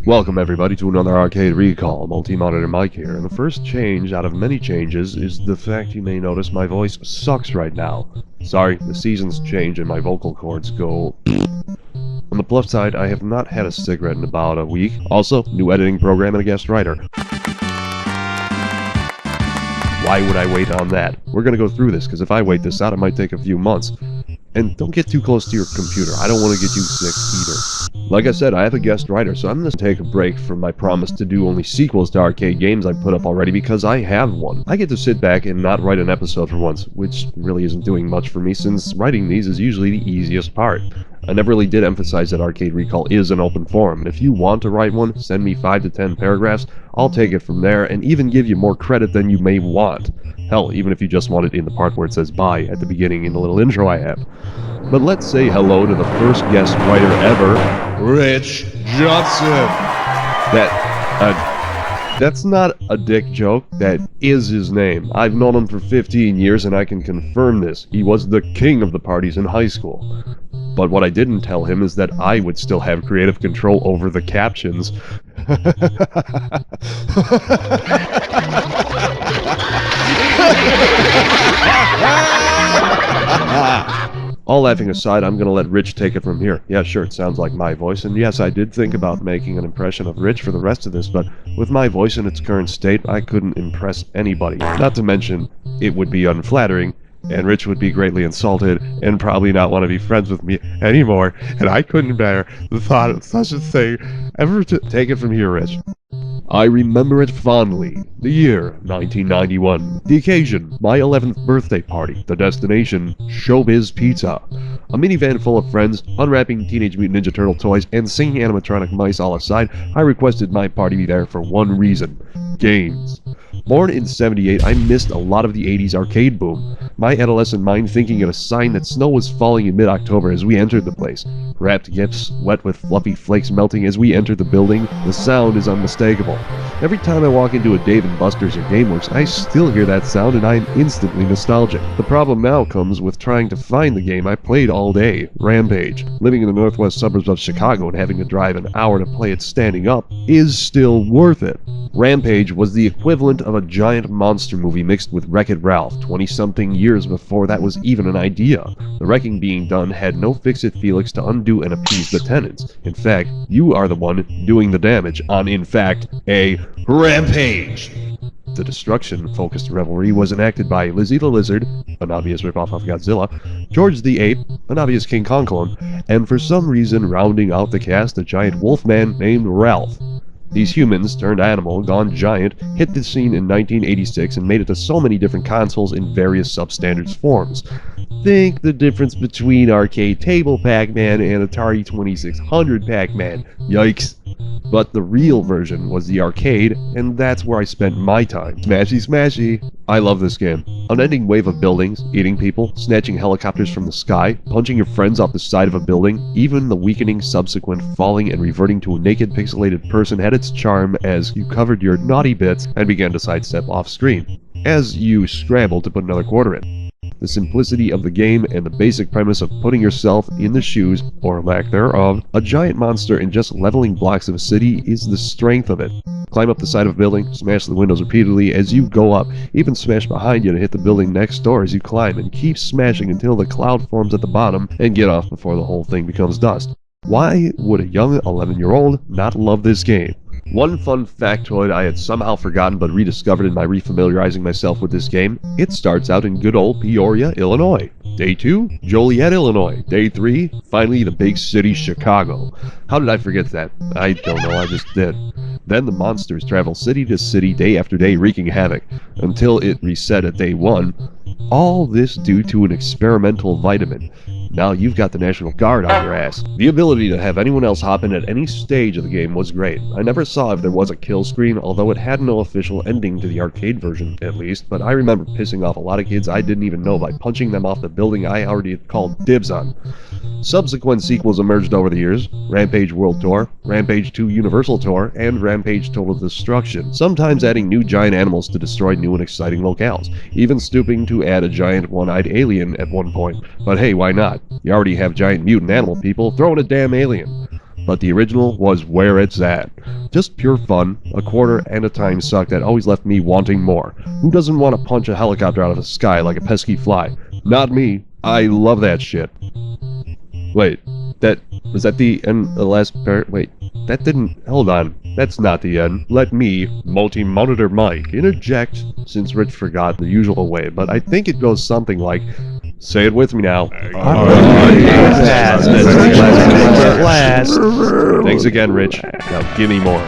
Welcome everybody to another Arcade Recall. Multi-monitor Mike here, and the first change out of many changes is the fact you may notice my voice sucks right now. Sorry, the seasons change and my vocal cords go On the plus side, I have not had a cigarette in about a week. Also, new editing program and a guest writer. Why would I wait on that? We're gonna go through this, because if I wait this out, it might take a few months. And don't get too close to your computer. I don't want to get you sick either. Like I said, I have a guest writer, so I'm going to take a break from my promise to do only sequels to arcade games I've put up already because I have one. I get to sit back and not write an episode for once, which really isn't doing much for me since writing these is usually the easiest part. I never really did emphasize that Arcade Recall is an open forum, and if you want to write one, send me 5 to 10 paragraphs, I'll take it from there and even give you more credit than you may want. Hell, even if you just want it in the part where it says bye at the beginning in the little intro I have. But let's say hello to the first guest writer ever, Rich Johnson. That's not a dick joke, that is his name. I've known him for 15 years and I can confirm this. He was the king of the parties in high school. But what I didn't tell him is that I would still have creative control over the captions. All laughing aside, I'm gonna let Rich take it from here. Yeah, sure, it sounds like my voice, and yes, I did think about making an impression of Rich for the rest of this, but with my voice in its current state, I couldn't impress anybody. Not to mention, it would be unflattering, and Rich would be greatly insulted, and probably not want to be friends with me anymore, and I couldn't bear the thought of such a thing ever to take it from here, Rich. I remember it fondly. The year, 1991. The occasion, my 11th birthday party. The destination, Showbiz Pizza. A minivan full of friends, unwrapping Teenage Mutant Ninja Turtle toys, and singing animatronic mice all aside, I requested my party be there for one reason. Games. Born in '78, I missed a lot of the '80s arcade boom. My adolescent mind thinking of a sign that snow was falling in mid-October as we entered the place. Wrapped gifts, wet with fluffy flakes melting as we entered the building, the sound is unmistakable. Every time I walk into a Dave & Buster's or GameWorks, I still hear that sound and I am instantly nostalgic. The problem now comes with trying to find the game I played all day, Rampage. Living in the northwest suburbs of Chicago and having to drive an hour to play it standing up is still worth it. Rampage was the equivalent of a giant monster movie mixed with Wreck-It Ralph 20-something years before that was even an idea. The wrecking being done had no fix-it Felix to undo and appease the tenants. In fact, you are the one doing the damage on, in fact, a Rampage. The destruction-focused revelry was enacted by Lizzie the Lizard, an obvious ripoff of Godzilla, George the Ape, an obvious King Kong clone, and for some reason rounding out the cast a giant wolfman named Ralph. These humans, turned animal, gone giant, hit the scene in 1986 and made it to so many different consoles in various substandards forms. Think the difference between arcade table Pac-Man and Atari 2600 Pac-Man. Yikes. But the real version was the arcade, and that's where I spent my time. Smashy smashy. I love this game. Unending wave of buildings, eating people, snatching helicopters from the sky, punching your friends off the side of a building, even the weakening subsequent falling and reverting to a naked pixelated person had its charm as you covered your naughty bits and began to sidestep off screen, as you scrambled to put another quarter in. The simplicity of the game and the basic premise of putting yourself in the shoes, or lack thereof, a giant monster and just leveling blocks of a city is the strength of it. Climb up the side of a building, smash the windows repeatedly as you go up, even smash behind you to hit the building next door as you climb, and keep smashing until the cloud forms at the bottom and get off before the whole thing becomes dust. Why would a young 11-year-old not love this game? One fun factoid I had somehow forgotten but rediscovered in my refamiliarizing myself with this game, it starts out in good old Peoria, Illinois. Day 2, Joliet, Illinois. Day 3, finally the big city, Chicago. How did I forget that? I don't know, I just did. Then the monsters travel city to city, day after day, wreaking havoc, until it reset at day 1. All this due to an experimental vitamin. Now you've got the National Guard on your ass. The ability to have anyone else hop in at any stage of the game was great. I never saw if there was a kill screen, although it had no official ending to the arcade version, at least, but I remember pissing off a lot of kids I didn't even know by punching them off the building I already had called dibs on. Subsequent sequels emerged over the years: Rampage World Tour, Rampage 2 Universal Tour, and Rampage Total Destruction, sometimes adding new giant animals to destroy new and exciting locales, even stooping to add a giant one-eyed alien at one point. But hey, why not? You already have giant mutant animal people, throw in a damn alien. But the original was where it's at. Just pure fun, a quarter and a time suck that always left me wanting more. Who doesn't want to punch a helicopter out of the sky like a pesky fly? Not me. I love that shit. Wait, was that the end, the last part? Wait, that didn't, hold on, that's not the end. Let me, multi-monitor Mike, interject, since Rich forgot the usual way, but I think it goes something like, say it with me now. Thanks again, Rich. Now give me more.